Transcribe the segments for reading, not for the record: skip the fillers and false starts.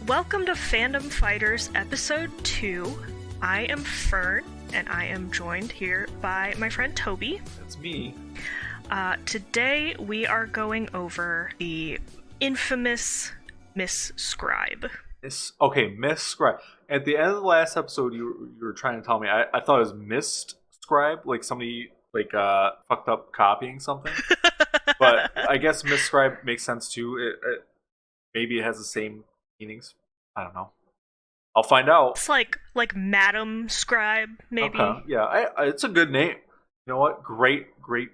Welcome to Fandom Fighters Episode 2. I am Fern, and I am joined here by my friend Toby. That's me. Today we are going over the infamous MsScribe. MsScribe. At the end of the last episode, you were trying to tell me, I thought it was MsScribe, like somebody fucked up copying something. But I guess MsScribe makes sense too. Maybe it has the same meanings. I don't know. I'll find out. It's like Madam Scribe, maybe. Okay. Yeah, it's a good name. You know what? Great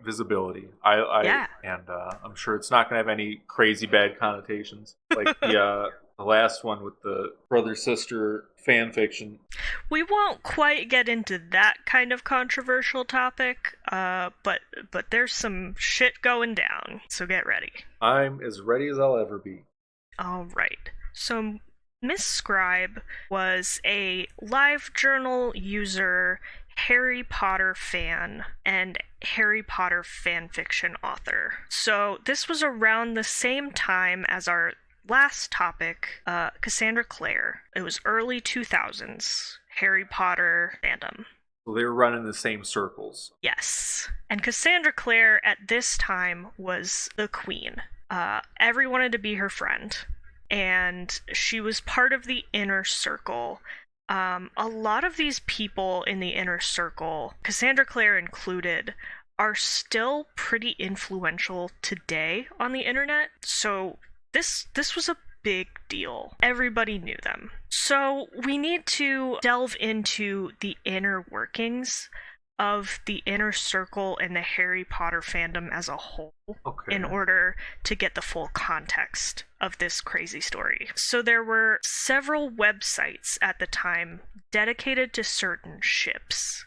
visibility. Yeah. And I'm sure it's not going to have any crazy bad connotations like the last one with the brother-sister fan fiction. We won't quite get into that kind of controversial topic, but there's some shit going down, so get ready. I'm as ready as I'll ever be. All right. So MsScribe was a LiveJournal user, Harry Potter fan, and Harry Potter fanfiction author. So this was around the same time as our last topic, Cassandra Clare. It was early 2000s, Harry Potter fandom. So they were running the same circles. Yes. And Cassandra Clare at this time was the queen. Everyone wanted to be her friend. And she was part of the inner circle. A lot of these people in the inner circle, Cassandra Clare included, are still pretty influential today on the internet. So this was a big deal. Everybody knew them. So we need to delve into the inner workings of the inner circle and the Harry Potter fandom as a whole, in order to get the full context of this crazy story. So there were several websites at the time dedicated to certain ships.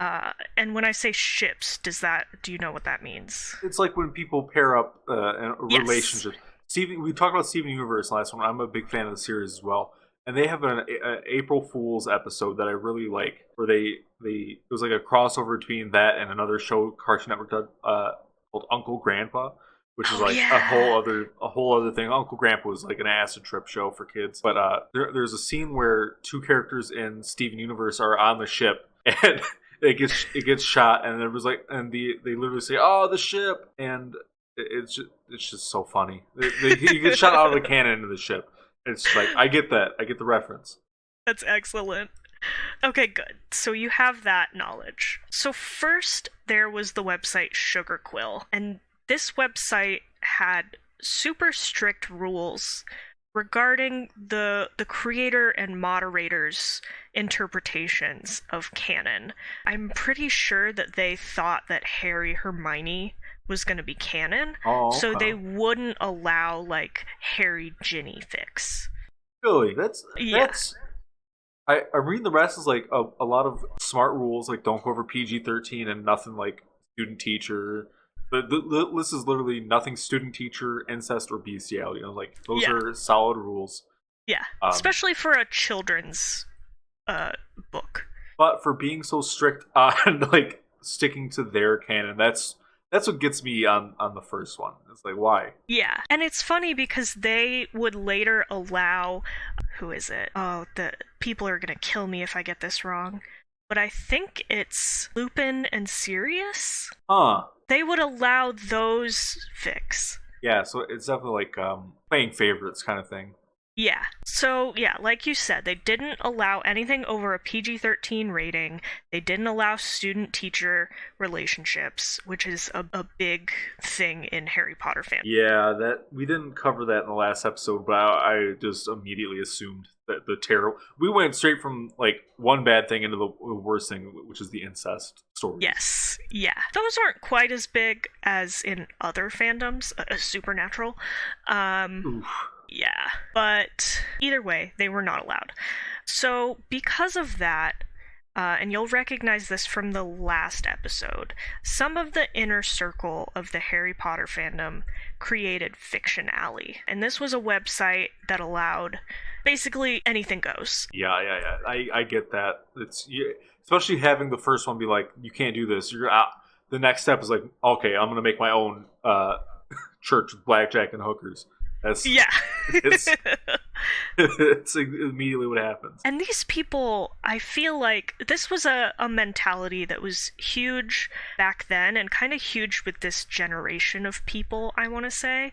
And when I say ships, do you know what that means? It's like when people pair up relationships. We talked about Steven Universe last one. I'm a big fan of the series as well. And they have an April Fool's episode that I really like, where it was like a crossover between that and another show Cartoon Network did, called Uncle Grandpa, which is a whole other thing. Uncle Grandpa was like an acid trip show for kids. But there's a scene where two characters in Steven Universe are on the ship, and it gets shot, and it was like, and they literally say, "Oh, the ship," and it's just so funny. He gets shot out of the cannon into the ship. It's like, I get that. I get the reference. That's excellent. Okay, good. So you have that knowledge. So first, there was the website Sugar Quill. And this website had super strict rules regarding the creator and moderator's interpretations of canon. I'm pretty sure that they thought that Harry Hermione was going to be canon, so they wouldn't allow like Harry Ginny fics. Really? That's I'm reading the rest is like a lot of smart rules, like don't go over PG-13 and nothing like student teacher. But the list is literally nothing student teacher, incest, or bestiality. Like those are solid rules. Yeah, especially for a children's book. But for being so strict on like sticking to their canon, that's what gets me on the first one. It's like, why? Yeah. And it's funny because they would later allow... Who is it? Oh, the people are going to kill me if I get this wrong. But I think it's Lupin and Sirius? They would allow those fics. Yeah, so it's definitely like playing favorites kind of thing. Yeah. So, yeah, like you said, they didn't allow anything over a PG-13 rating. They didn't allow student-teacher relationships, which is a big thing in Harry Potter fandom. Yeah, that we didn't cover that in the last episode, but I just immediately assumed that the terrible... We went straight from, like, one bad thing into the worst thing, which is the incest story. Yes, yeah. Those aren't quite as big as in other fandoms, Supernatural. Oof. Yeah, but either way, they were not allowed. So because of that, and you'll recognize this from the last episode, some of the inner circle of the Harry Potter fandom created Fictionality. And this was a website that allowed basically anything goes. Yeah. I get that. Especially having the first one be like, you can't do this. You're out. The next step is like, okay, I'm going to make my own church with blackjack and hookers. That's Yeah. it's, it's immediately what happens. And these people, I feel like this was a mentality that was huge back then and kind of huge with this generation of people, I want to say,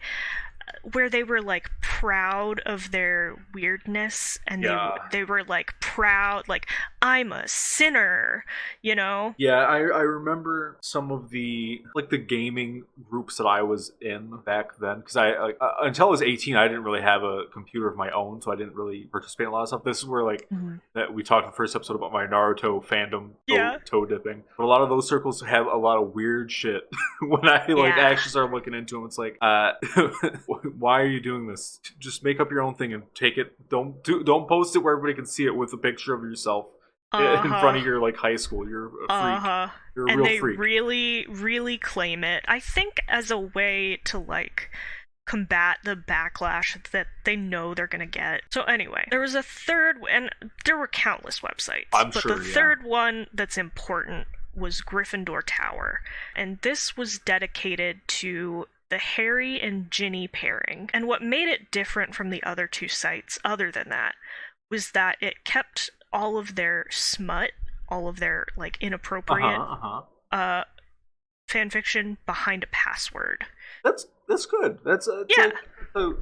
where they were like proud of their weirdness, and they were like proud, like, I'm a sinner, you know? Yeah, I remember some of the gaming groups that I was in back then, because I until I was 18 I didn't really have a computer of my own, so I didn't really participate in a lot of stuff. This is where that we talked in the first episode about my Naruto fandom toe dipping. But a lot of those circles have a lot of weird shit. When I actually started looking into them, it's like, why are you doing this? Just make up your own thing and take it. Don't post it where everybody can see it with a picture of yourself in front of your high school. You're a freak. You're a real freak. And they really, really claim it. I think as a way to combat the backlash that they know they're gonna get. So anyway, there was a third, and there were countless websites. But the third one that's important was Gryffindor Tower, and this was dedicated to the Harry and Ginny pairing. And what made it different from the other two sites, other than that, was that it kept all of their smut, all of their inappropriate fan fiction behind a password. That's good. That's a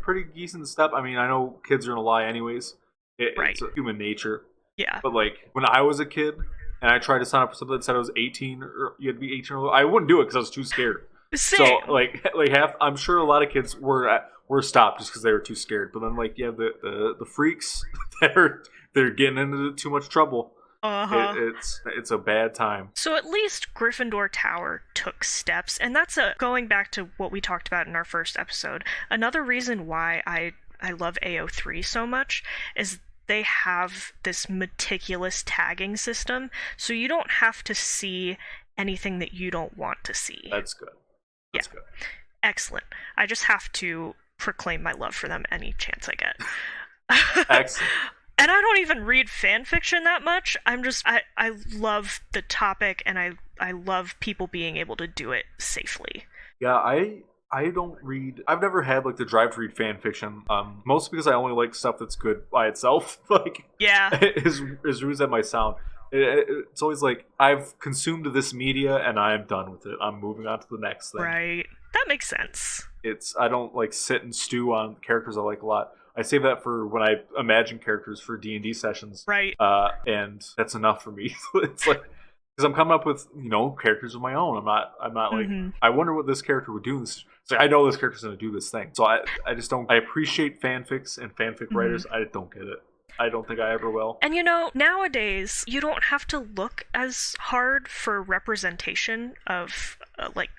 pretty decent step. I mean, I know kids are gonna lie anyways. It's human nature. Yeah. But when I was a kid and I tried to sign up for something that said I was 18 or you had to be 18 or older, I wouldn't do it because I was too scared. Same. So I'm sure a lot of kids were stopped just because they were too scared. But then the freaks they're getting into too much trouble. It's a bad time. So at least Gryffindor Tower took steps, and that's going back to what we talked about in our first episode. Another reason why I love AO3 so much is they have this meticulous tagging system, so you don't have to see anything that you don't want to see. That's good. That's good. Excellent. I just have to proclaim my love for them any chance I get. Excellent. And I don't even read fan fiction that much. I love the topic, and I love people being able to do it safely. Yeah, I don't read. I've never had the drive to read fan fiction. Mostly because I only like stuff that's good by itself. As rude as that might sound, it's always I've consumed this media and I'm done with it. I'm moving on to the next thing. Right. That makes sense. I don't sit and stew on characters I like a lot. I save that for when I imagine characters for D&D sessions. Right. And that's enough for me. It's because I'm coming up with characters of my own. I'm not I wonder what this character would do. It's I know this character's going to do this thing. So I just don't. I appreciate fanfics and fanfic writers. I don't get it. I don't think I ever will. And nowadays you don't have to look as hard for representation of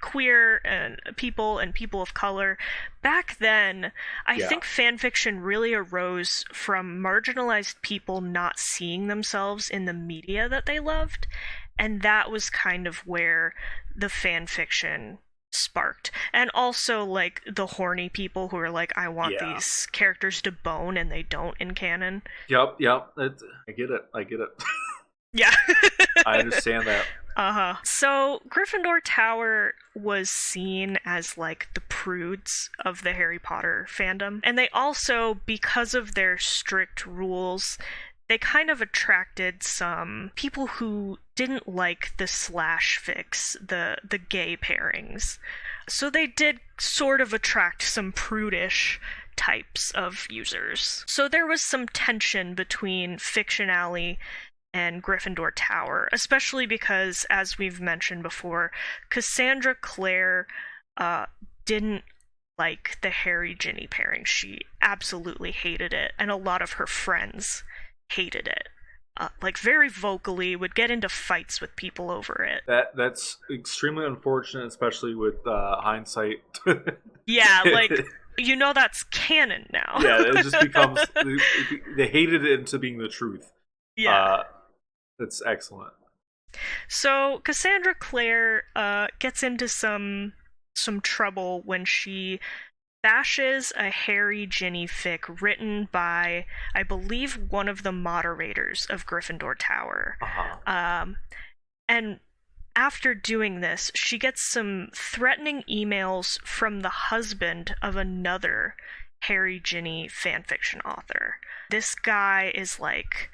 queer and people of color. Back then, I think fanfiction really arose from marginalized people not seeing themselves in the media that they loved, and that was kind of where the fanfiction sparked. And also the horny people who are I want these characters to bone, and they don't in canon. Yep. I get it. Yeah. I understand that. So Gryffindor Tower was seen as the prudes of the Harry Potter fandom, and they also, because of their strict rules, they kind of attracted some people who didn't like the slash fics, the gay pairings. So they did sort of attract some prudish types of users. So there was some tension between fictionality and Gryffindor Tower, especially because, as we've mentioned before, Cassandra Clare didn't like the Harry-Ginny pairing. She absolutely hated it, and a lot of her friends hated it. Very vocally, would get into fights with people over it. That's extremely unfortunate, especially with hindsight. Yeah, that's canon now. Yeah, it just becomes they hated it into being the truth. Yeah. That's excellent. So Cassandra Clare gets into some trouble when she bashes a Harry-Ginny fic written by, I believe, one of the moderators of Gryffindor Tower. And after doing this, she gets some threatening emails from the husband of another Harry Ginny fanfiction author. This guy is like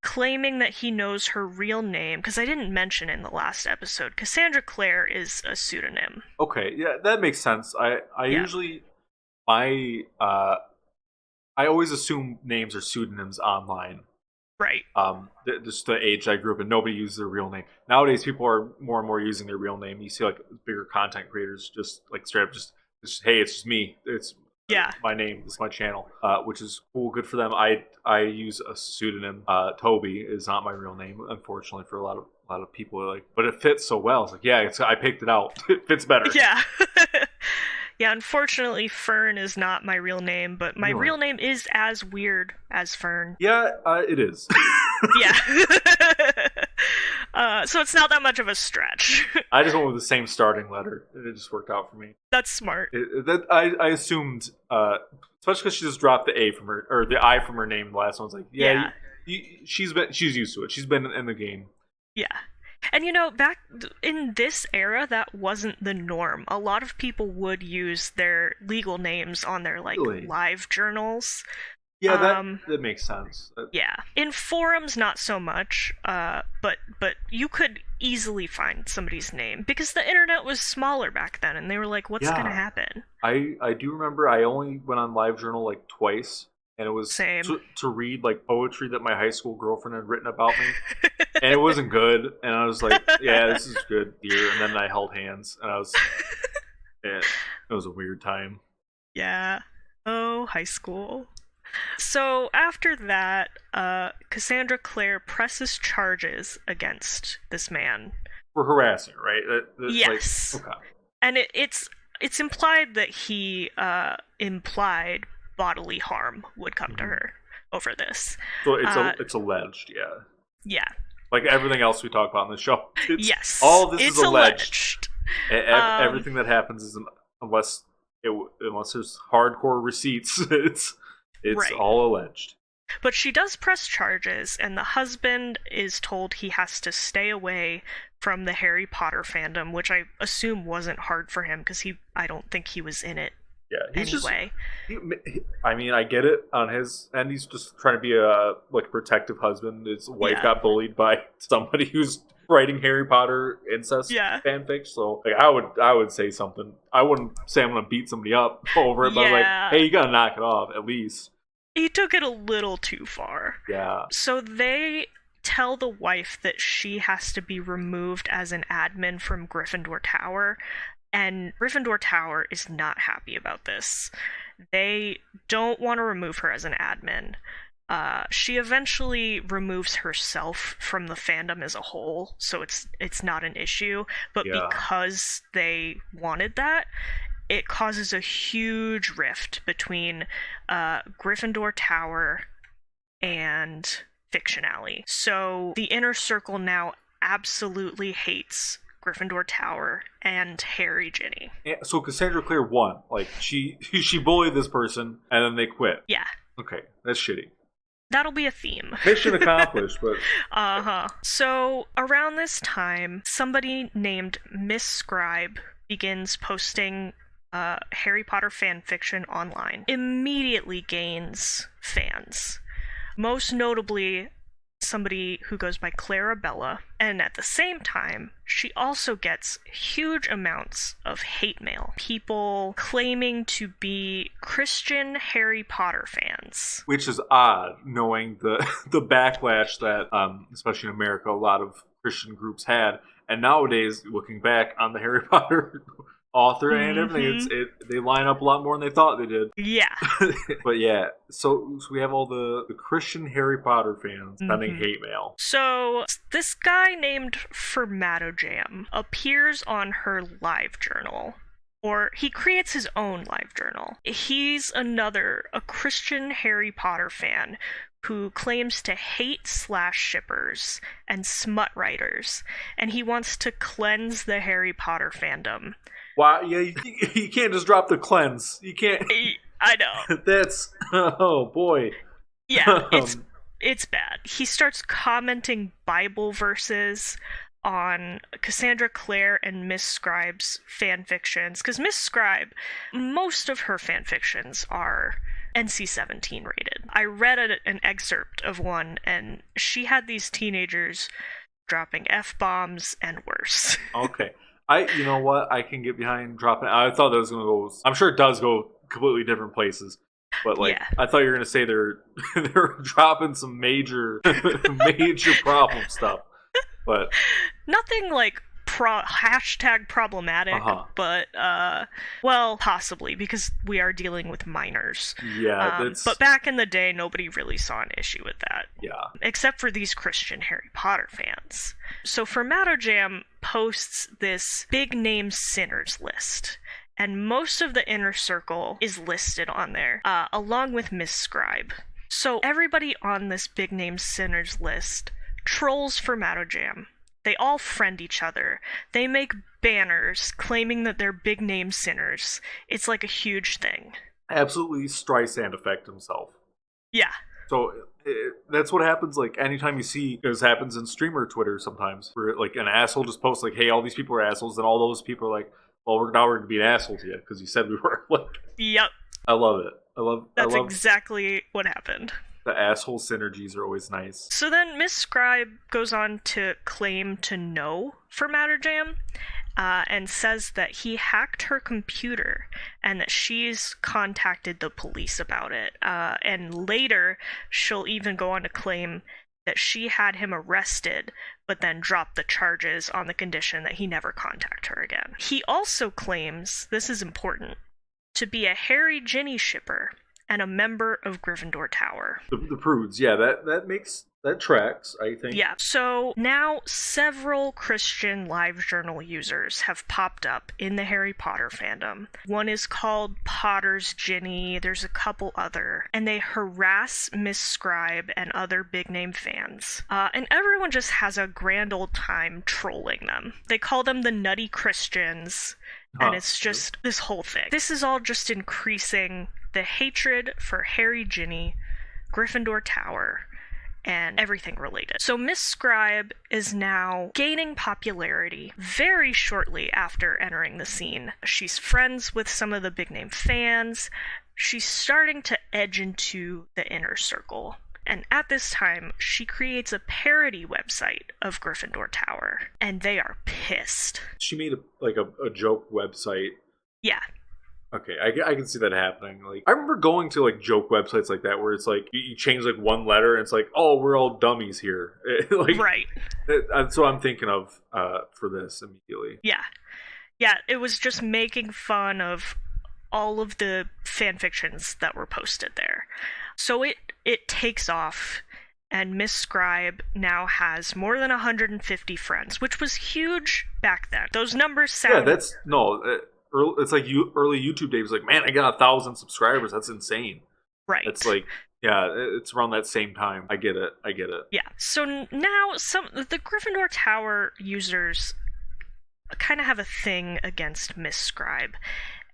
claiming that he knows her real name, because I didn't mention in the last episode, Cassandra Clare is a pseudonym. Okay, yeah, that makes sense. I usually I always assume names are pseudonyms online. Right. Just the age I grew up in, nobody uses their real name. Nowadays, people are more and more using their real name. You see, like, bigger content creators just, like, straight up just hey, it's just me. It's my name. It's my channel, which is cool. Good for them. I use a pseudonym. Toby is not my real name, unfortunately, for a lot of people. Like, but it fits so well. It's like, yeah, I picked it out. It fits better. Yeah. Yeah, unfortunately, Fern is not my real name, but my real name is as weird as Fern. Yeah, it is. Yeah. So it's not that much of a stretch. I just went with the same starting letter. It just worked out for me. That's smart. I assumed, especially because she just dropped the A from her, or the I from her name. The last one was like, she's used to it. She's been in the game. Yeah. And back in this era, that wasn't the norm. A lot of people would use their legal names on their live journals. Yeah, that makes sense. Yeah. In forums, not so much, but you could easily find somebody's name, because the internet was smaller back then, and they were like, what's going to happen? I do remember I only went on LiveJournal like twice, and it was to read like poetry that my high school girlfriend had written about me. And it wasn't good, and I was like, yeah, this is good, dear. And then I held hands, and it was a weird time. Yeah. Oh, high school. So after that, Cassandra Clare presses charges against this man. For harassing, right? Yes. Okay. And it's implied that he implied bodily harm would come to her over this. So it's alleged, yeah. Yeah. Like everything else we talk about in the show. Yes. All of this is alleged. Everything that happens is, unless there's hardcore receipts, it's right. All alleged. But she does press charges, and the husband is told he has to stay away from the Harry Potter fandom, which I assume wasn't hard for him, because I don't think he was in it. Yeah, anyway. I get it on his end. He's just trying to be a protective husband. His wife got bullied by somebody who's writing Harry Potter incest fanfic. So I would say something. I wouldn't say I'm going to beat somebody up over it, but I'm like, hey, you got to knock it off at least. He took it a little too far. Yeah. So they tell the wife that she has to be removed as an admin from Gryffindor Tower. And Gryffindor Tower is not happy about this. They don't want to remove her as an admin. She eventually removes herself from the fandom as a whole, so it's not an issue. But because they wanted that, it causes a huge rift between Gryffindor Tower and fictionality. So the inner circle now absolutely hates Gryffindor Tower and Harry Ginny. Yeah, so Cassandra Clare won. Like, she bullied this person, and then they quit. Yeah. Okay, that's shitty. That'll be a theme. Mission accomplished, but... Uh-huh. So, around this time, somebody named MsScribe begins posting Harry Potter fanfiction online. Immediately gains fans. Most notably, somebody who goes by Clarabella, and at the same time, she also gets huge amounts of hate mail. People claiming to be Christian Harry Potter fans. Which is odd, knowing the backlash that, especially in America, a lot of Christian groups had. And nowadays, looking back on the Harry Potter author and everything, they line up a lot more than they thought they did. Yeah. But yeah, so we have all the Christian Harry Potter fans sending hate mail. So this guy named Fermatojam appears on her live journal. Or he creates his own live journal. He's a Christian Harry Potter fan who claims to hate /shippers and smut writers, and he wants to cleanse the Harry Potter fandom. Wow, yeah, you can't just drop the cleanse. You can't. I know. That's, oh boy. Yeah, it's bad. He starts commenting Bible verses on Cassandra Clare and MsScribe's fanfictions, because MsScribe, most of her fanfictions are NC-17 rated. I read an excerpt of one, and she had these teenagers dropping F-bombs and worse. Okay. You know what? I can get behind dropping. I thought that was going to go. I'm sure it does go completely different places. But I thought you were going to say they're dropping some major problem stuff. But nothing like hashtag problematic, but well, possibly, because we are dealing with minors. Yeah, but back in the day, nobody really saw an issue with that. Yeah, except for these Christian Harry Potter fans. So Formatojam posts this big name sinners list, and most of the inner circle is listed on there, along with MsScribe. So everybody on this big name sinners list trolls Formatojam. They all friend each other. They make banners claiming that they're big name sinners. It's like a huge thing. Absolutely Streisand effect himself. Yeah. So that's what happens, like, anytime you see, this happens in streamer Twitter sometimes, where, like, an asshole just posts, like, hey, all these people are assholes, and all those people are like, well, now we're going to be an asshole to you, because you said we were. Like, yep. I love it. That's exactly what happened. The asshole synergies are always nice. So then MsScribe goes on to claim to know Formatojam, and says that he hacked her computer and that she's contacted the police about it. And later, she'll even go on to claim that she had him arrested, but then dropped the charges on the condition that he never contact her again. He also claims, this is important, to be a Harry-Ginny shipper and a member of Gryffindor Tower. The prudes, yeah, that tracks, I think. Yeah, so now several Christian LiveJournal users have popped up in the Harry Potter fandom. One is called Potter's Ginny, there's a couple other, and they harass MsScribe and other big-name fans. And everyone just has a grand old time trolling them. They call them the Nutty Christians, and it's just this whole thing. This is all just increasing the hatred for Harry-Ginny, Gryffindor Tower, and everything related. So MsScribe is now gaining popularity very shortly after entering the scene. She's friends with some of the big-name fans. She's starting to edge into the inner circle. And at this time, she creates a parody website of Gryffindor Tower, and they are pissed. She made a joke website. Yeah. Okay, I can see that happening. Like, I remember going to like joke websites like that where it's like you change like one letter and it's like, oh, we're all dummies here. Like, right. That's what I'm thinking of for this immediately. Yeah, it was just making fun of all of the fan fictions that were posted there. So it takes off, and MsScribe now has more than 150 friends, which was huge back then. Those numbers sound... Yeah, it's like early YouTube days, like, man, I got 1,000 subscribers. That's insane. Right. It's like, yeah, it's around that same time. I get it. Yeah. So now the Gryffindor Tower users kind of have a thing against MsScribe,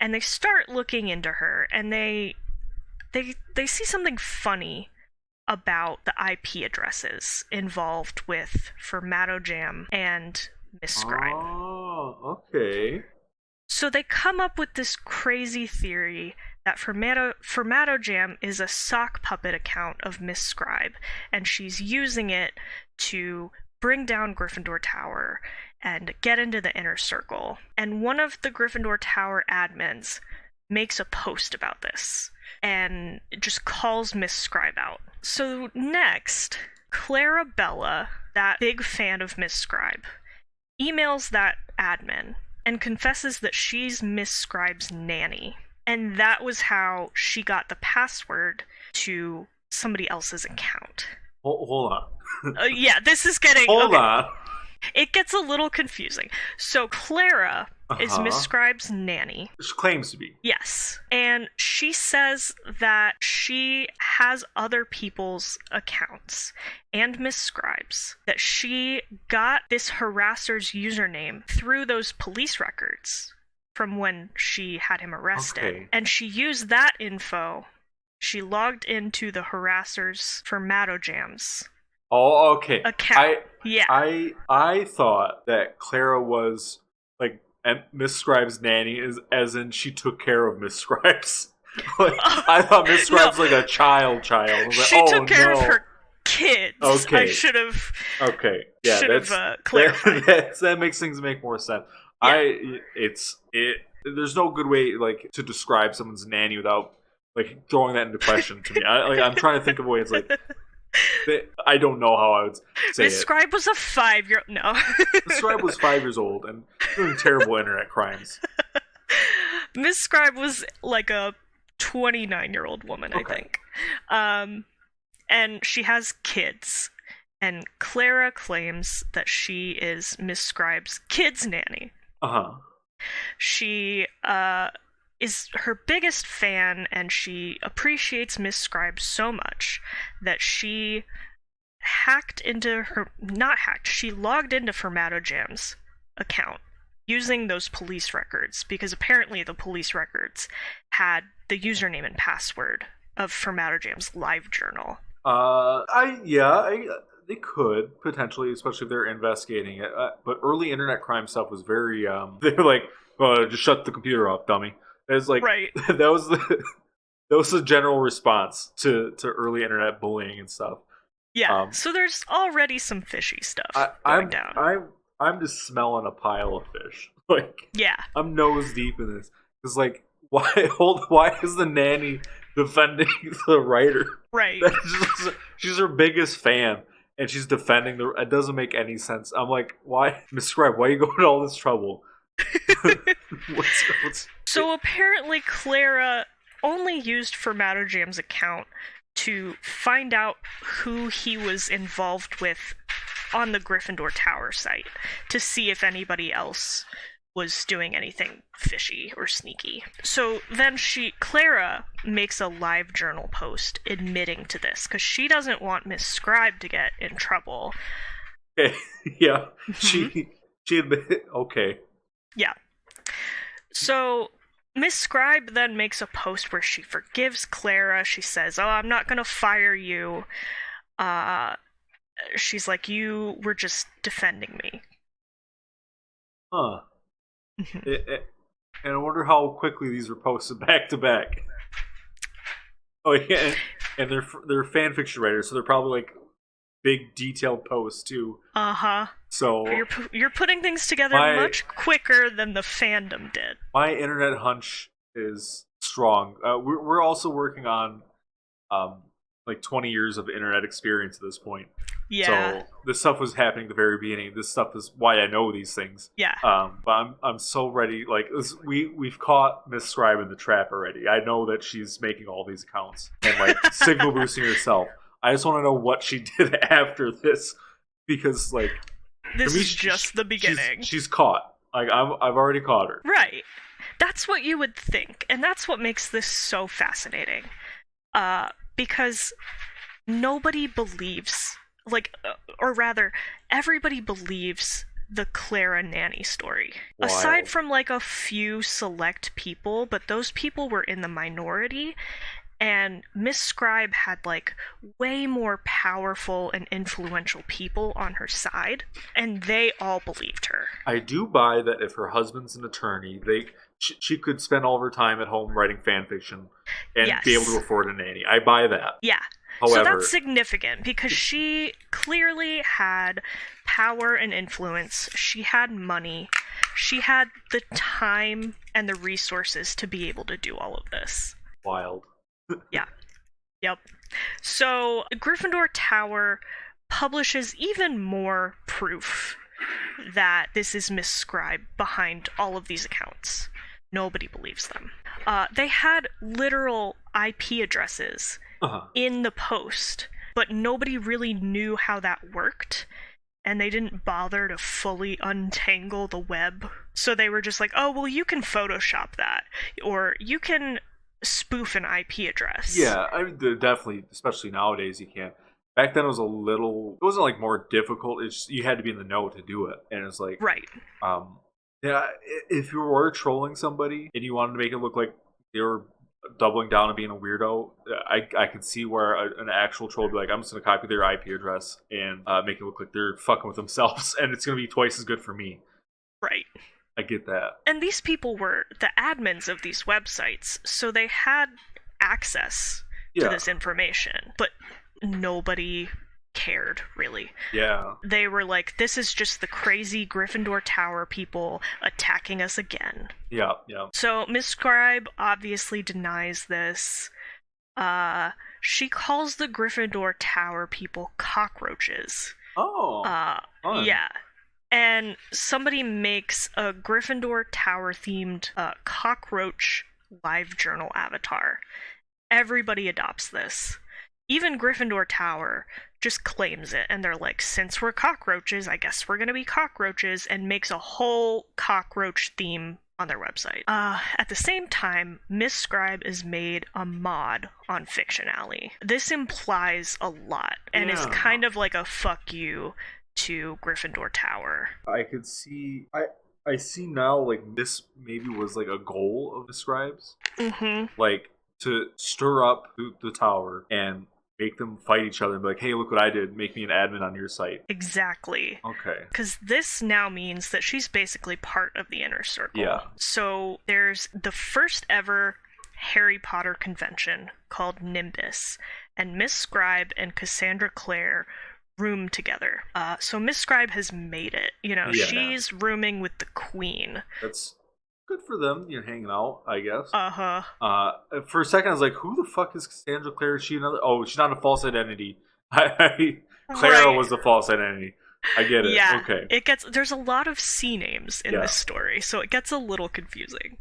and they start looking into her, and they see something funny about the IP addresses involved with Formatojam and MsScribe. Oh, okay. So they come up with this crazy theory that Formatojam is a sock puppet account of MsScribe, and she's using it to bring down Gryffindor Tower and get into the inner circle. And one of the Gryffindor Tower admins makes a post about this and just calls MsScribe out. So next, Clarabella, that big fan of MsScribe, emails that admin and confesses that she's MsScribe's nanny. And that was how she got the password to somebody else's account. Hold on. Yeah, this is getting... Hold on. It gets a little confusing. So Clara is MsScribe's nanny. She claims to be. Yes. And she says that she has other people's accounts and MsScribe's, that she got this harasser's username through those police records from when she had him arrested. Okay. And she used that info. She logged into the harasser's Formatojam's. Oh, okay. Account. I thought that Clara was like MsScribe's nanny, as in she took care of MsScribe's. Like, I thought MsScribe's like a child. I was like, she took care of her kids. Okay. I should have. Okay. Yeah, clarified. That makes things make more sense. Yeah. There's no good way like to describe someone's nanny without like throwing that into question to me. I'm trying to think of a way. It's like I don't know how I would say it. MsScribe was a 5-year-old. No. MsScribe was 5 years old and doing terrible internet crimes. MsScribe was like a 29-year-old woman, I think. And she has kids. And Clara claims that she is MsScribe's kid's nanny. Uh-huh. She is her biggest fan, and she appreciates MsScribe so much that she she logged into Formatojam's account using those police records, because apparently the police records had the username and password of Formatojam's live journal. They could potentially, especially if they're investigating it. But early internet crime stuff was very. They're like, just shut the computer off, dummy. It's like right. that was the general response to early internet bullying and stuff. Yeah. So there's already some fishy stuff going down. I'm just smelling a pile of fish. Like, yeah, I'm nose deep in this. It's like, why is the nanny defending the writer? Right. She's her biggest fan, and she's defending it doesn't make any sense. I'm like, why, MsScribe? Why are you going to all this trouble? So apparently, Clara only used Formatojam's account to find out who he was involved with on the Gryffindor Tower site, to see if anybody else was doing anything fishy or sneaky. So then Clara makes a live journal post admitting to this, because she doesn't want MsScribe to get in trouble. Okay. Yeah. Mm-hmm. She admitted. Okay. Yeah. So MsScribe then makes a post where she forgives Clara. She says, "Oh, I'm not gonna fire you." She's like, "You were just defending me." Huh. And I wonder how quickly these were posted back to back. Oh yeah, and they're fan fiction writers, so they're probably like big detailed posts too. Uh-huh. So you're putting things together much quicker than the fandom did. My internet hunch is strong. We're also working on like 20 years of internet experience at this point. Yeah. So this stuff was happening at the very beginning. This stuff is why I know these things. Yeah. But I'm so ready. Like we've caught MsScribe in the trap already. I know that she's making all these accounts and like signal boosting herself. I just want to know what she did after this, because like this is just the beginning. She's caught. Like I've already caught her. Right. That's what you would think, and that's what makes this so fascinating. Because nobody believes, or rather, everybody believes the Clara nanny story. Wild. Aside from like a few select people, but those people were in the minority, and MsScribe had like way more powerful and influential people on her side, and they all believed her. I do buy that if her husband's an attorney, she could spend all of her time at home writing fan fiction and be able to afford a nanny. I buy that. Yeah. However, so that's significant because she clearly had power and influence. She had money. She had the time and the resources to be able to do all of this. Wild. Yeah. Yep. So Gryffindor Tower publishes even more proof that this is MsScribe behind all of these accounts. Nobody believes them. They had literal IP addresses in the post, but nobody really knew how that worked, and they didn't bother to fully untangle the web. So they were just like, oh, well, you can Photoshop that, or you can spoof an IP address. Yeah, I mean, definitely, especially nowadays, you can. Back then, it wasn't like more difficult. You had to be in the know to do it, and it's like, right. Yeah, if you were trolling somebody and you wanted to make it look like they were doubling down and being a weirdo, I could see where an actual troll would be like, I'm just going to copy their IP address and make it look like they're fucking with themselves, and it's going to be twice as good for me. Right. I get that. And these people were the admins of these websites, so they had access to this information, but nobody cared, really. Yeah. They were like, this is just the crazy Gryffindor Tower people attacking us again. Yeah. So MsScribe obviously denies this. She calls the Gryffindor Tower people cockroaches. Oh. Fun. Yeah. And somebody makes a Gryffindor Tower themed cockroach live journal avatar. Everybody adopts this. Even Gryffindor Tower just claims it, and they're like, since we're cockroaches, I guess we're gonna be cockroaches, and makes a whole cockroach theme on their website. At the same time, MsScribe is made a mod on Fictionality. This implies a lot, and is kind of like a fuck you to Gryffindor Tower. I could see... I see now, like, this maybe was, like, a goal of the scribes. Mm-hmm. Like, to stir up the tower and make them fight each other and be like, hey, look what I did, make me an admin on your site. Exactly. Okay. Because this now means that she's basically part of the inner circle. Yeah. So there's the first ever Harry Potter convention called Nimbus, and MsScribe and Cassandra Clare room together. So MsScribe has made it. You know, she's rooming with the queen. That's good for them, you know, hanging out, I guess. Uh-huh. For a second, I was like, who the fuck is Cassandra Clare? Is she another... Oh, she's not a false identity. Clara was the false identity. I get it. Yeah. Okay. There's a lot of C names in this story, so it gets a little confusing.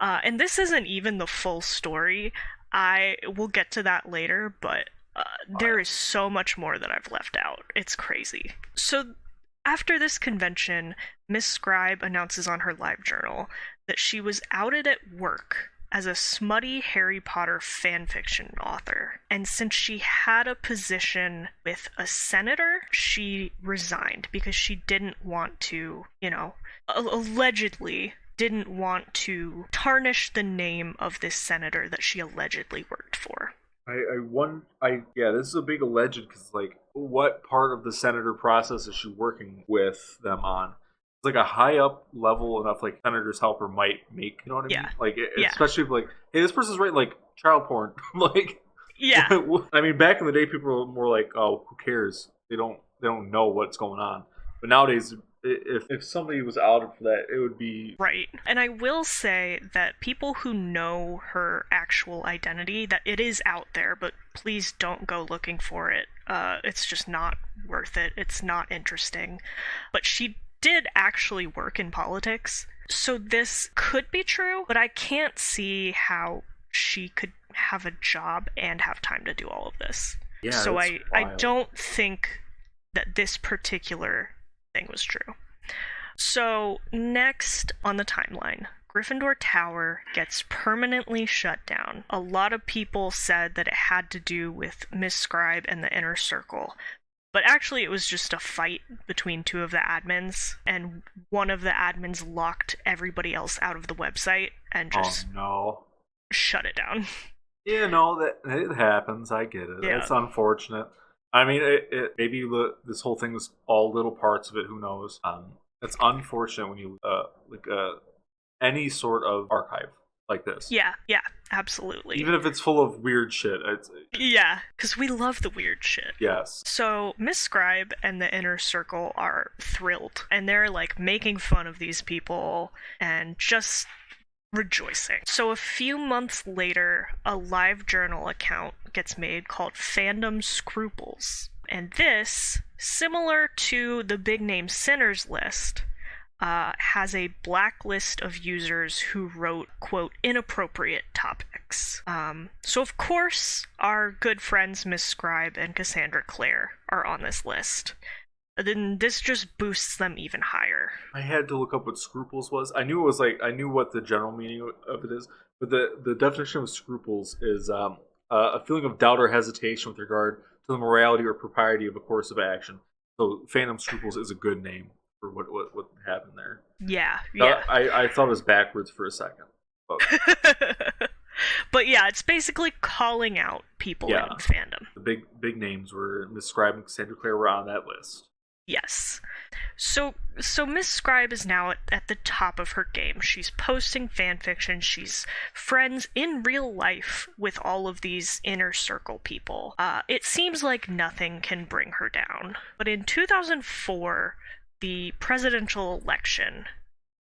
And this isn't even the full story. I will get to that later, but there is so much more that I've left out. It's crazy. So after this convention, MsScribe announces on her live journal that she was outed at work as a smutty Harry Potter fanfiction author. And since she had a position with a senator, she resigned because she didn't want to, you know, allegedly didn't want to tarnish the name of this senator that she allegedly worked for. This is a big alleged because, like, what part of the senator process is she working with them on? It's like a high up level enough, like, senator's helper might make, you know what I mean? Like, especially if, like, hey, this person's writing, like, child porn. Like, yeah. I mean, back in the day, people were more like, oh, who cares? They don't know what's going on. But nowadays, if somebody was outed for that, it would be... Right. And I will say that people who know her actual identity, that it is out there, but please don't go looking for it. It's just not worth it. It's not interesting. But she did actually work in politics, so this could be true, but I can't see how she could have a job and have time to do all of this. Yeah, so I don't think that this particular thing was true. So next on the timeline, Gryffindor Tower gets permanently shut down. A lot of people said that it had to do with MsScribe and the inner circle, but actually it was just a fight between two of the admins, and one of the admins locked everybody else out of the website and just shut it down. Yeah, no, that it happens. I get it. Yeah. It's unfortunate. I mean, maybe this whole thing was all little parts of it. Who knows? It's unfortunate when you any sort of archive like this. Yeah, absolutely. Even if it's full of weird shit. Yeah, because we love the weird shit. Yes. So MsScribe and the inner circle are thrilled, and they're like making fun of these people and just rejoicing. So a few months later, a live journal account gets made called Fandom Scruples. And this, similar to the big name sinners list, has a blacklist of users who wrote, quote, inappropriate topics. So of course, our good friends MsScribe and Cassandra Clare are on this list. Then this just boosts them even higher. I had to look up what scruples was. I knew what the general meaning of it is, but the definition of scruples is a feeling of doubt or hesitation with regard to the morality or propriety of a course of action. So Fandom Scruples is a good name for what happened there. Yeah. I thought it was backwards for a second. But yeah, it's basically calling out people in fandom. The big names were MsScribe and Cassandra Clare were on that list. Yes. So MsScribe is now at the top of her game. She's posting fanfiction. She's friends in real life with all of these inner circle people. It seems like nothing can bring her down. But in 2004, the presidential election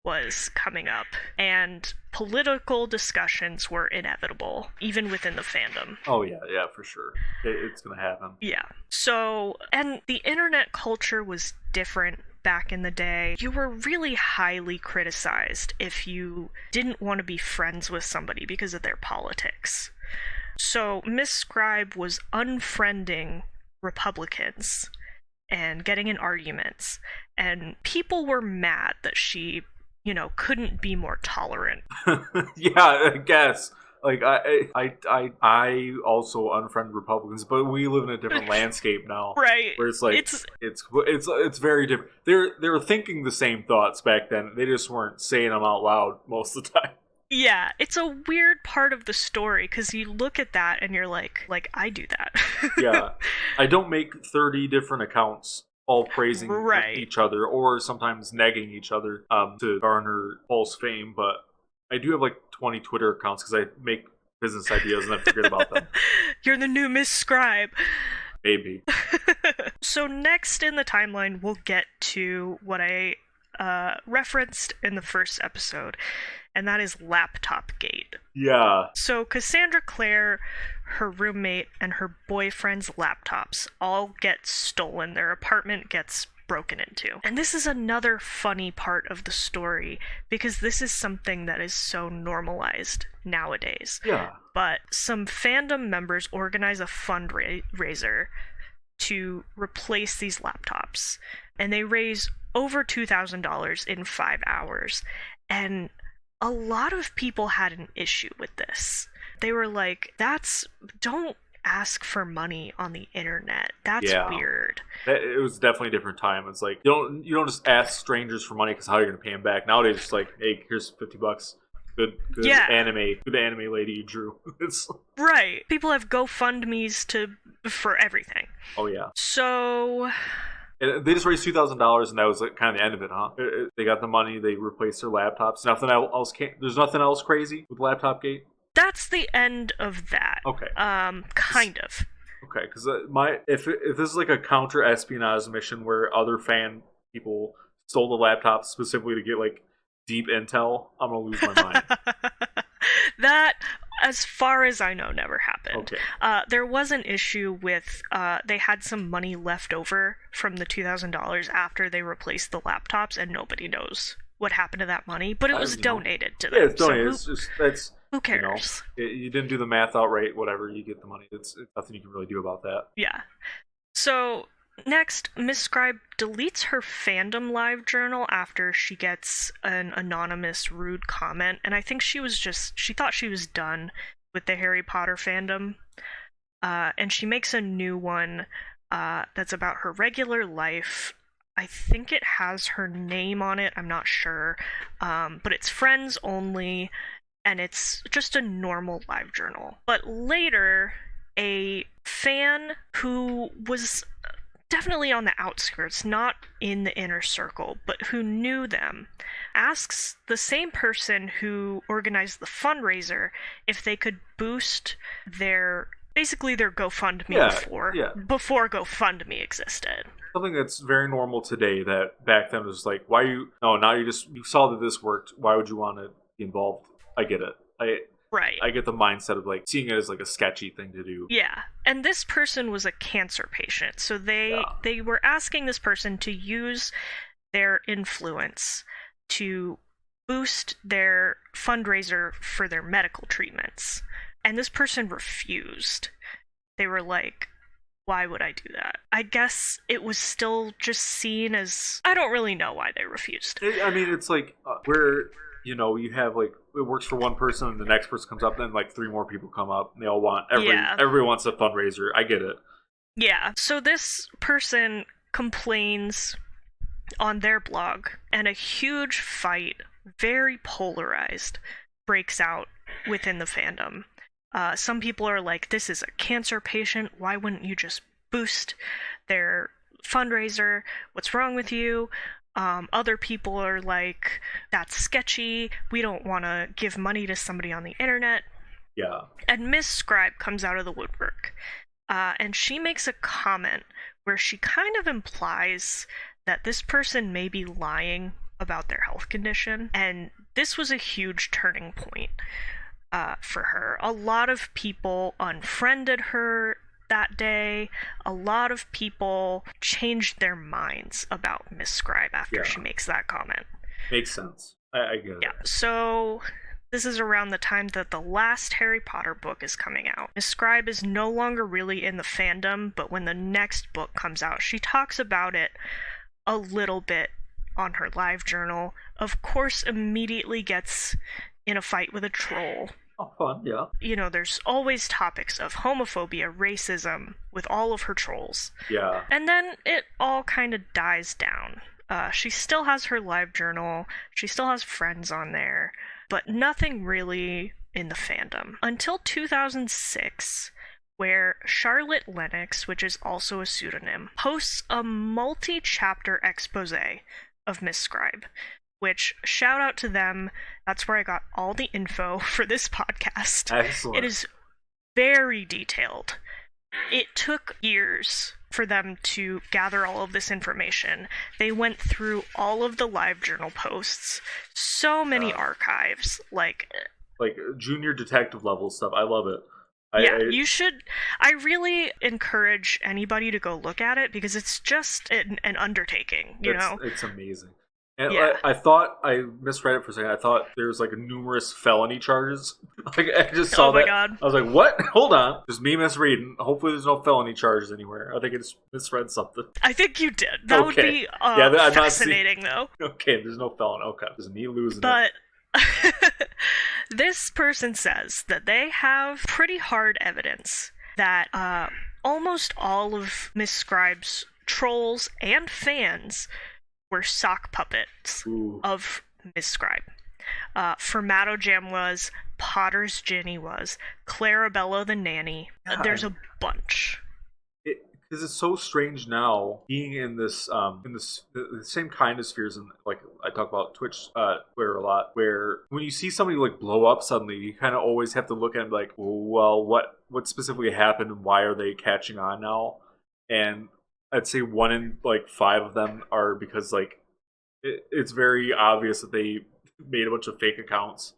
was coming up, and political discussions were inevitable, even within the fandom. Oh, yeah, for sure. It's gonna happen. Yeah. So, and the internet culture was different back in the day. You were really highly criticized if you didn't want to be friends with somebody because of their politics. So, MsScribe was unfriending Republicans and getting in arguments, and people were mad that she couldn't be more tolerant. Yeah, I guess. Like I also unfriend Republicans, but we live in a different landscape now, right? Where it's like it's very different. They were thinking the same thoughts back then. They just weren't saying them out loud most of the time. Yeah, it's a weird part of the story because you look at that and you're like I do that. Yeah, I don't make 30 different accounts all praising each other or sometimes negging each other to garner false fame, but I do have like 20 Twitter accounts because I make business ideas and I forget about them. You're the new MsScribe. Maybe. So next in the timeline, we'll get to what I referenced in the first episode, and that is laptopgate. Yeah. So Cassandra Clare, her roommate, and her boyfriend's laptops all get stolen. Their apartment gets broken into. And this is another funny part of the story because this is something that is so normalized nowadays. Yeah. But some fandom members organize a fundraiser to replace these laptops. And they raise over $2,000 in 5 hours. And a lot of people had an issue with this. They were like, don't ask for money on the internet. That's weird. It was definitely a different time. It's like you don't just ask strangers for money because how are you going to pay them back? Nowadays, it's like, hey, here's $50. Good anime lady you drew. It's right. People have GoFundMe's for everything. Oh yeah. So and they just raised $2,000, and that was like kind of the end of it, huh? They got the money. They replaced their laptops. Nothing else. There's nothing else crazy with Laptopgate. That's the end of that. Okay. Kind of. Okay, because if this is like a counter espionage mission where other fan people stole the laptop specifically to get like deep intel, I'm gonna lose my mind. That, as far as I know, never happened. Okay. There was an issue with they had some money left over from the $2,000 after they replaced the laptops, and nobody knows what happened to that money. But it was donated to them. Yeah, it's donated. Who cares? You didn't do the math out right, whatever, you get the money. It's nothing you can really do about that. Yeah. So, next, MsScribe deletes her fandom live journal after she gets an anonymous rude comment, and I think she thought she was done with the Harry Potter fandom, and she makes a new one that's about her regular life. I think it has her name on it, I'm not sure, but it's friends only, and it's just a normal live journal. But later, a fan who was definitely on the outskirts, not in the inner circle, but who knew them, asks the same person who organized the fundraiser if they could boost their GoFundMe before GoFundMe existed. Something that's very normal today that back then was like, now you saw that this worked, why would you want to be involved? I get it. I get the mindset of like seeing it as like a sketchy thing to do. Yeah. And this person was a cancer patient. So they were asking this person to use their influence to boost their fundraiser for their medical treatments. And this person refused. They were like, why would I do that? I guess it was still just seen as, I don't really know why they refused. It's like where, you have like, it works for one person and the next person comes up and like 3 more people come up and they all want, everybody wants a fundraiser. I get it. Yeah. So this person complains on their blog and a huge fight, very polarized, breaks out within the fandom. Some people are like, this is a cancer patient. Why wouldn't you just boost their fundraiser. What's wrong with you? Other people are like, that's sketchy. We don't want to give money to somebody on the internet. Yeah. And MsScribe comes out of the woodwork. And she makes a comment where she kind of implies that this person may be lying about their health condition. And this was a huge turning point for her. A lot of people unfriended her that day. A lot of people changed their minds about MsScribe after she makes that comment. Makes sense. I get it. Yeah, so this is around the time that the last Harry Potter book is coming out. MsScribe is no longer really in the fandom, but when the next book comes out, she talks about it a little bit on her live journal. Of course, immediately gets in a fight with a troll. Oh, fun, yeah. You know, there's always topics of homophobia, racism with all of her trolls. Yeah. And then it all kind of dies down. She still has her live journal, she still has friends on there, but nothing really in the fandom. Until 2006, where Charlotte Lennox, which is also a pseudonym, posts a multi-chapter expose of MsScribe, which, shout out to them, that's where I got all the info for this podcast. Excellent. It is very detailed. It took years for them to gather all of this information. They went through all of the live journal posts, so many archives, like junior detective level stuff. I love it. You should. I really encourage anybody to go look at it because it's just an undertaking, you know? It's amazing. And I thought, I misread it for a second. I thought there was numerous felony charges. I just saw that. Oh my god. I was like, what? Hold on. Just me misreading. Hopefully there's no felony charges anywhere. I think I just misread something. I think you did. That would be fascinating, though. Okay, there's no felony. Okay. Just me losing it. This person says that they have pretty hard evidence that almost all of MsScribe's trolls and fans were sock puppets of MsScribe. Formato Jam was, Potter's Ginny was, Clarabella the nanny. There's a bunch. Because it's so strange now being in this the same kind of spheres, and like I talk about Twitch, Twitter a lot, where when you see somebody blow up suddenly, you kind of always have to look at it and be like, well, what specifically happened and why are they catching on now? And I'd say 1 in 5 of them are because it's very obvious that they made a bunch of fake accounts.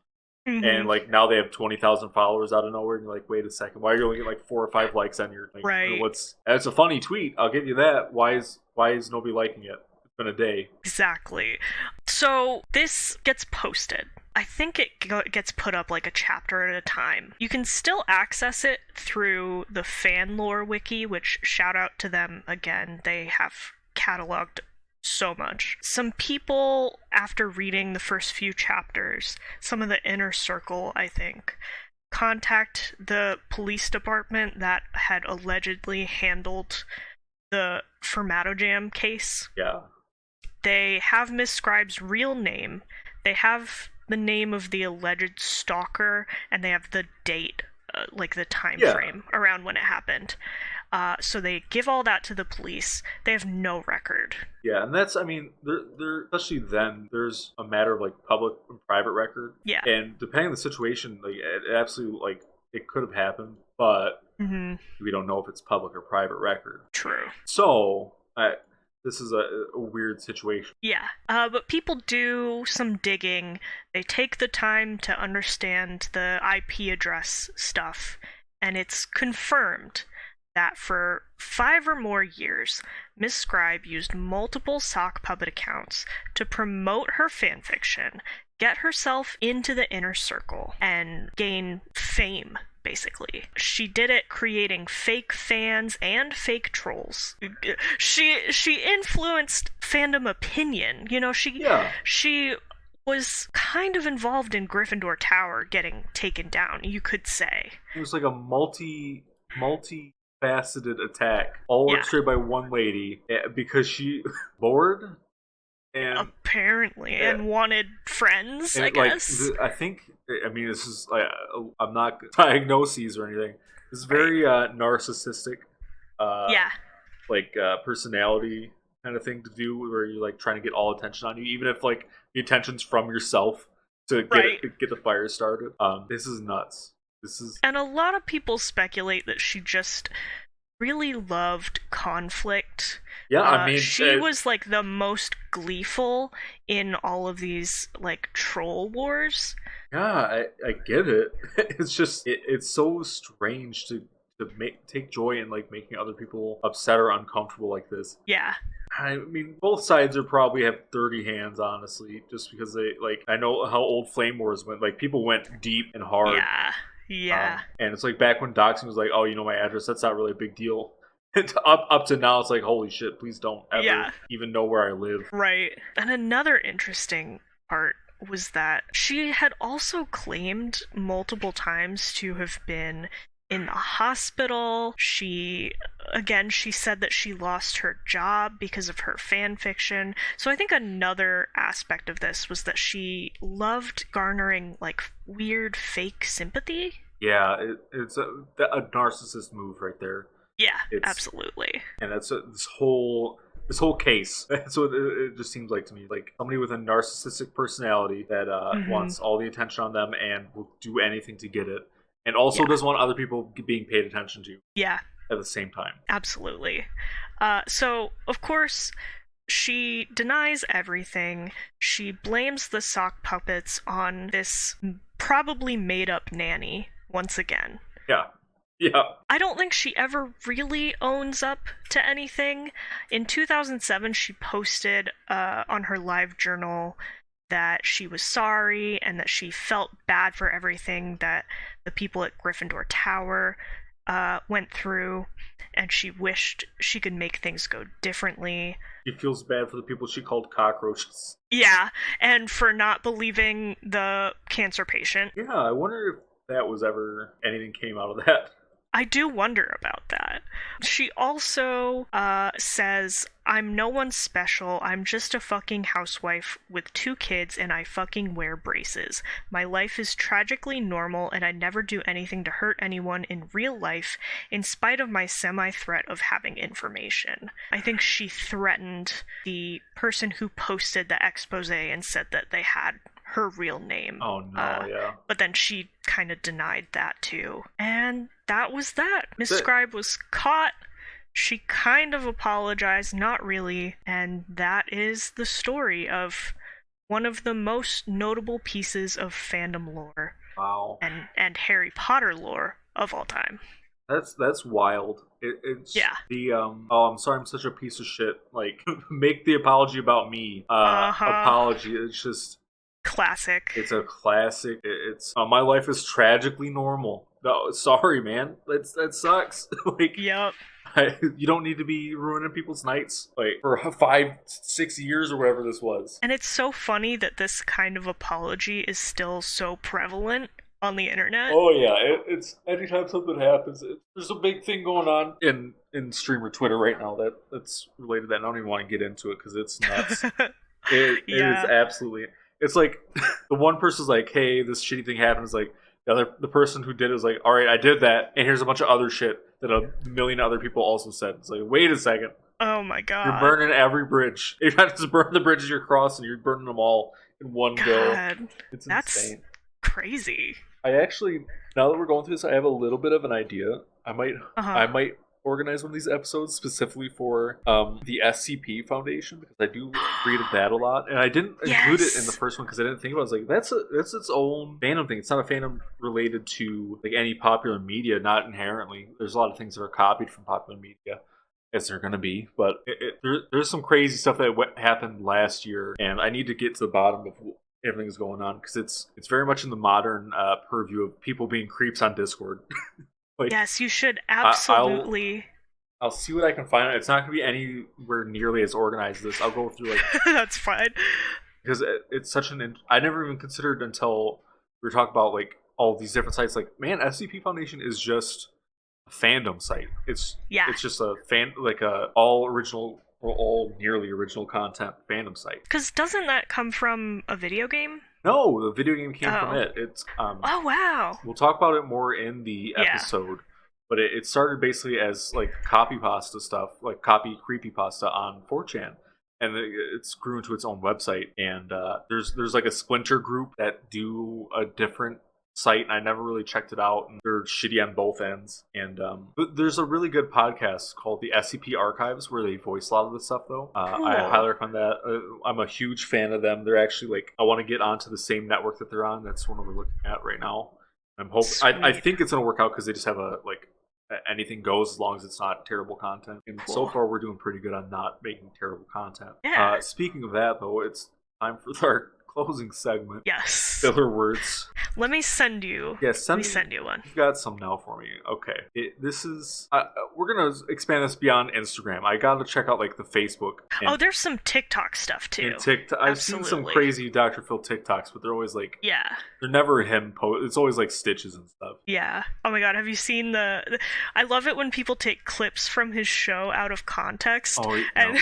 Mm-hmm. And now they have 20,000 followers out of nowhere, and you're like, wait a second, why are you only getting 4 or 5 likes on your right? That's a funny tweet, I'll give you that. Why is nobody liking it? It's been a day. Exactly. So this gets posted. I think it gets put up a chapter at a time. You can still access it through the fan lore wiki, which shout out to them again. They have cataloged so much. Some people, after reading the first few chapters, some of the inner circle, I think, contact the police department that had allegedly handled the Formato Jam case. Yeah. They have MsScribe's real name. They have the name of the alleged stalker, and they have the date, the time frame around when it happened. So they give all that to the police. They have no record. Yeah, and that's, they're especially then, there's a matter of public and private record. Yeah. And depending on the situation, it absolutely, it could have happened, but we don't know if it's public or private record. True. So, this is a weird situation. Yeah, but people do some digging. They take the time to understand the IP address stuff, and it's confirmed that for 5 or more years, MsScribe used multiple sock puppet accounts to promote her fanfiction, get herself into the inner circle, and gain fame, basically. She did it creating fake fans and fake trolls. She influenced fandom opinion. She was kind of involved in Gryffindor Tower getting taken down, you could say. It was a multi-faceted attack, all orchestrated by one lady because she bored and apparently and wanted friends, I guess. I think, this is I'm not diagnoses or anything. It's very narcissistic. Yeah. like personality kind of thing to do, where you're like trying to get all attention on you, even if like the attention's from yourself to get the fire started. This is nuts. And a lot of people speculate that she just really loved conflict. Yeah, I mean, she was like the most gleeful in all of these like troll wars. Yeah, I get it. It's just it's so strange to take joy in like making other people upset or uncomfortable like this. Yeah. I mean, both sides are probably have 30 hands, honestly, just because they like. I know how old Flame Wars went. Like people went deep and hard. Yeah. Yeah. And it's like back when doxing was like, oh, you know my address, that's not really a big deal. up to now, it's like, holy shit, please don't ever even know where I live. Right. And another interesting part was that she had also claimed multiple times to have been in the hospital. She said that she lost her job because of her fan fiction. So I think another aspect of this was that she loved garnering like weird fake sympathy. Yeah, it's a narcissist move right there. Yeah, absolutely. And that's this whole case. That's what it just seems like to me. Like somebody with a narcissistic personality that wants all the attention on them and will do anything to get it. And also doesn't want other people being paid attention to. Yeah. At the same time. Absolutely. So, of course, she denies everything. She blames the sock puppets on this probably made-up nanny once again. Yeah. Yeah. I don't think she ever really owns up to anything. In 2007, she posted on her live journal that she was sorry and that she felt bad for everything that the people at Gryffindor Tower went through, and she wished she could make things go differently. She feels bad for the people she called cockroaches. Yeah, and for not believing the cancer patient. Yeah, I wonder if that was ever anything came out of that. I do wonder about that. She also says, I'm no one special, I'm just a fucking housewife with 2 kids and I fucking wear braces. My life is tragically normal and I never do anything to hurt anyone in real life in spite of my semi-threat of having information. I think she threatened the person who posted the expose and said that they had her real name. Oh no, yeah. But then she kind of denied that too. And that was that. MsScribe was caught. She kind of apologized, not really. And that is the story of one of the most notable pieces of fandom lore. Wow. And Harry Potter lore of all time. That's wild. It's the I'm sorry I'm such a piece of shit. Like make the apology about me. Apology. It's just classic. It's a classic. It's my life is tragically normal. No, sorry, man. That sucks. Like, yep. You don't need to be ruining people's nights like for 5-6 years or whatever this was. And it's so funny that this kind of apology is still so prevalent on the internet. Oh yeah, it's anytime something happens, there's a big thing going on in streamer Twitter right now that's related to that. I don't even want to get into it because it's nuts. It is absolutely. It's like the one person's like, "Hey, this shitty thing happened." It's like the person who did it was like, "All right, I did that, and here's a bunch of other shit that a million other people also said." It's like, wait a second. Oh my god! You're burning every bridge. You're not just burning the bridges you're crossing. You're burning them all in one go. It's insane. Crazy. I actually, now that we're going through this, I have a little bit of an idea. I might organize one of these episodes specifically for the SCP Foundation because I do read of that a lot, and I didn't include it in the first one because I didn't think about it. I was like, that's its own fandom thing. It's not a fandom related to like any popular media, not inherently. There's a lot of things that are copied from popular media, as they're going to be, but there's some crazy stuff that happened last year, and I need to get to the bottom of everything's going on because it's very much in the modern purview of people being creeps on Discord. Like, yes, you should absolutely. I'll see what I can find. It's not going to be anywhere nearly as organized as this. I'll go through like that's fine because it's such I never even considered until we were talking about like all these different sites. Like, man, SCP Foundation is just a fandom site. It's just a all original or all nearly original content fandom site. Because doesn't that come from a video game? No, the video game came from it. It's oh wow. We'll talk about it more in the episode, But it started basically as like copy pasta stuff, like copy creepypasta on 4chan. And it's grew into its own website. And there's like a splinter group that do a different site, and I never really checked it out, and they're shitty on both ends. And but there's a really good podcast called the SCP Archives where they voice a lot of this stuff, though. Cool. I highly recommend that. I'm a huge fan of them. They're actually like, I want to get onto the same network that they're on. That's one we're looking at right now. I'm hoping. I think it's gonna work out because they just have a like anything goes as long as it's not terrible content. And so far we're doing pretty good on not making terrible content. Yeah. Speaking of that, though, it's time for our closing segment. Yes. Filler words. Let me send you. Yeah, Let me send you one. You got some now for me. Okay. This is... we're going to expand this beyond Instagram. I got to check out, like, the Facebook. There's some TikTok stuff, too. I've seen some crazy Dr. Phil TikToks, but they're always, like... Yeah. They're never him post. It's always, like, stitches and stuff. Yeah. Oh, my God. Have you seen the... I love it when people take clips from his show out of context. Oh, and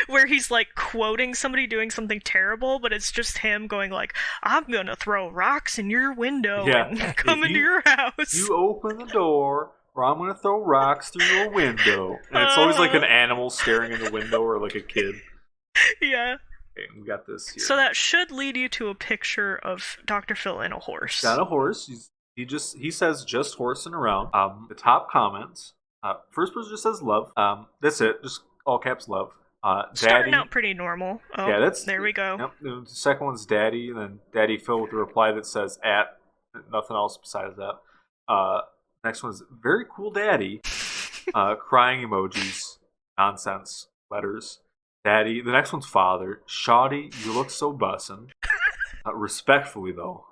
where he's, like, quoting somebody doing something terrible, but it's just him going, like, I'm going to throw rocks in your window and come into your house. You open the door, or I'm going to throw rocks through your window. And it's always like an animal staring in the window, or like a kid. Yeah. Okay, we got this here. So that should lead you to a picture of Dr. Phil and a horse. Got a horse. He says just horsing around. The top comments. First person just says love. That's it. Just all caps love. Starting Daddy. out pretty normal. Oh, yeah, there we go. Yep. The second one's Daddy, and then Daddy Phil with a reply that says at. Nothing else besides that. Next one's very cool Daddy. Crying emojis. Nonsense. Letters. Daddy. The next one's Father. Shoddy, you look so bussin'. Respectfully, though.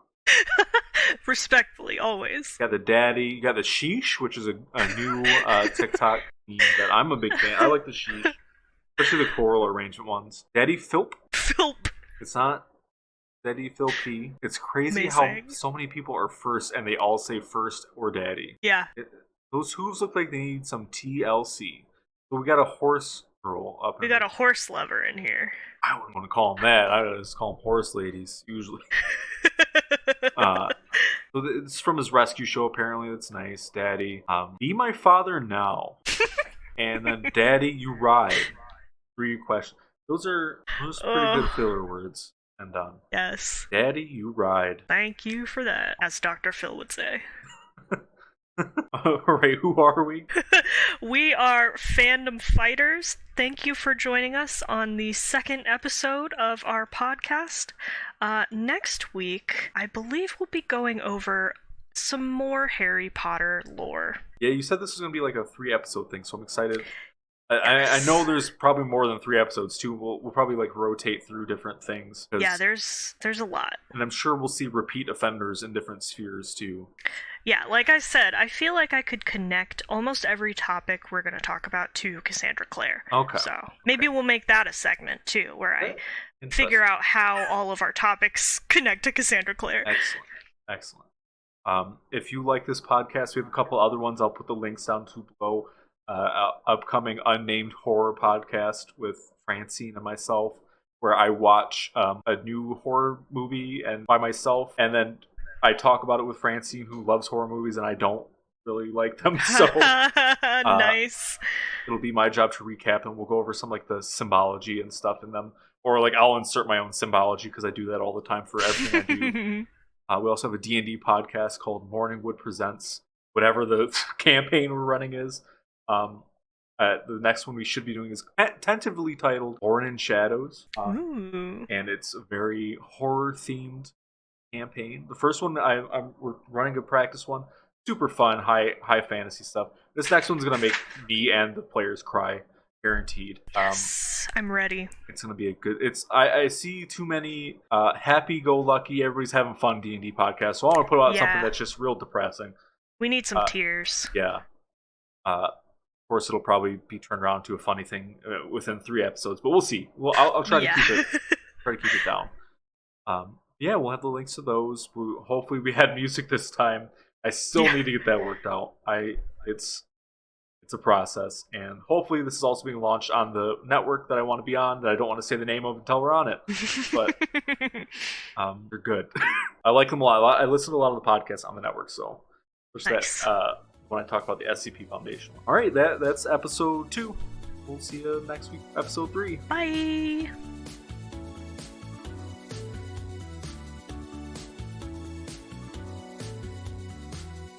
Respectfully, always. You got the Daddy. You got the Sheesh, which is a new TikTok meme that I'm a big fan. I like the Sheesh. Especially the choral arrangement ones. Daddy Philp. Philp. It's not Daddy Phil P. It's crazy Amazing. how so many people are first and they all say first or daddy. Yeah. Those hooves look like they need some TLC. So we got a horse girl up We got a horse lover in here. I wouldn't want to call them that. I would just call them horse ladies, usually. So it's from his rescue show, apparently. That's nice. Daddy. Be my father now. And then Daddy, you ride. 3 questions. Those are pretty good filler words. And done. Yes. Daddy, you ride. Thank you for that, as Dr. Phil would say. Alright, who are we? We are Fandom Fighters. Thank you for joining us on the second episode of our podcast. Next week, I believe we'll be going over some more Harry Potter lore. Yeah, you said this was going to be like a 3-episode thing, so I'm excited. I know there's probably more than 3 episodes too. We'll probably like rotate through different things. Yeah, there's a lot. And I'm sure we'll see repeat offenders in different spheres too. Yeah, like I said, I feel like I could connect almost every topic we're going to talk about to Cassandra Clare. Okay. So maybe we'll make that a segment too, where I figure out how all of our topics connect to Cassandra Clare. Excellent. If you like this podcast, we have a couple other ones. I'll put the links down to below. Upcoming unnamed horror podcast with Francine and myself, where I watch a new horror movie and by myself, and then I talk about it with Francine, who loves horror movies, and I don't really like them. So nice. It'll be my job to recap, and we'll go over some like the symbology and stuff in them, or like I'll insert my own symbology because I do that all the time for everything I do. We also have a D&D podcast called Morningwood Presents, whatever the campaign we're running is. The next one we should be doing is tentatively titled Born in Shadows, and it's a very horror-themed campaign. The first one we're running a practice one, super fun, high fantasy stuff. This next one's gonna make me and the players cry, guaranteed. Yes, I'm ready. It's gonna be a good. I see too many happy-go-lucky, everybody's having fun D&D podcasts, so I want to put out something that's just real depressing. We need some tears. Yeah. Of course, it'll probably be turned around to a funny thing within 3 episodes, but we'll see. Well, I'll try to keep it down. Yeah, we'll have the links to those. Hopefully, we had music this time. I still need to get that worked out. It's a process, and hopefully, this is also being launched on the network that I want to be on. That I don't want to say the name of until we're on it, but they're good. I like them a lot. I listen to a lot of the podcasts on the network, so nice. when I talk about the SCP Foundation. All right, that's episode 2. We'll see you next week, episode 3. Bye.